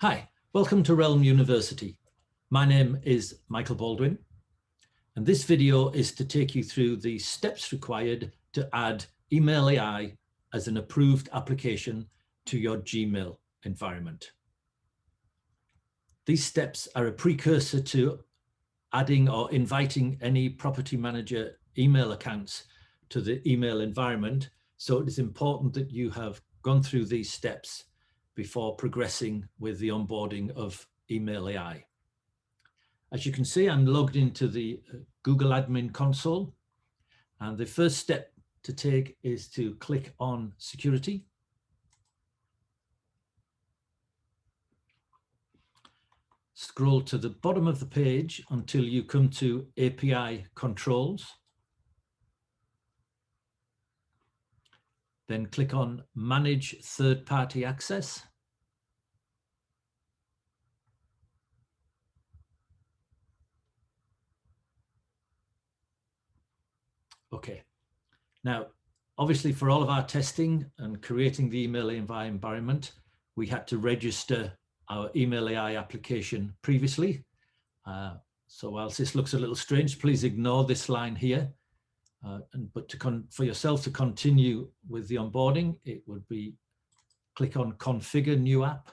Hi, welcome to Realm University. My name is Michael Baldwin, and this video is to take you through the steps required to add Email AI as an approved application to your Gmail environment. These steps are a precursor to adding or inviting any property manager email accounts to the email environment, so it is important that you have gone through these steps before progressing with the onboarding of Email AI. As you can see, I'm logged into the Google Admin Console, and the first step to take is to click on Security. Scroll to the bottom of the page until you come to API Controls. Then click on Manage Third-Party Access. Okay. Now, obviously, for all of our testing and creating the Email AI environment, we had to register our Email AI application previously. So whilst this looks a little strange, please ignore this line here. But for yourself to continue with the onboarding, it would be click on Configure New App,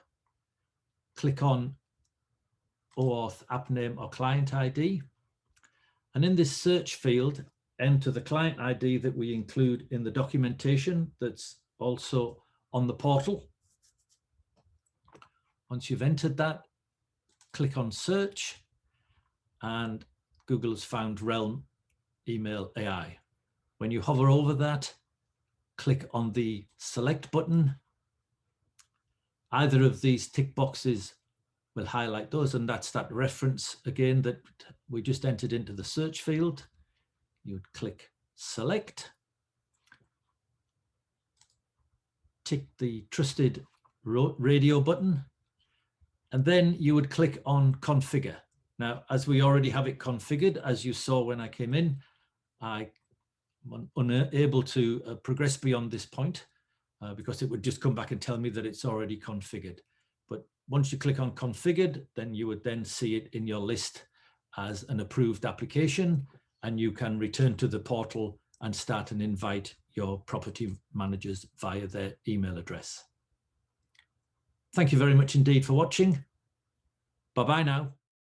click on OAuth app name or client ID, and in this search field, enter the client ID that we include in the documentation that's also on the portal. Once you've entered that, click on Search, and Google has found Realm Email AI. When you hover over that, click on the Select button. Either of these tick boxes will highlight those, and that's that reference again that we just entered into the search field. You would click Select, tick the trusted radio button, and then you would click on Configure. Now, as we already have it configured, as you saw when I came in, I'm unable to progress beyond this point because it would just come back and tell me that it's already configured. But once you click on Configured, then you would then see it in your list as an approved application, and you can return to the portal and start and invite your property managers via their email address. Thank you very much indeed for watching. Bye-bye now.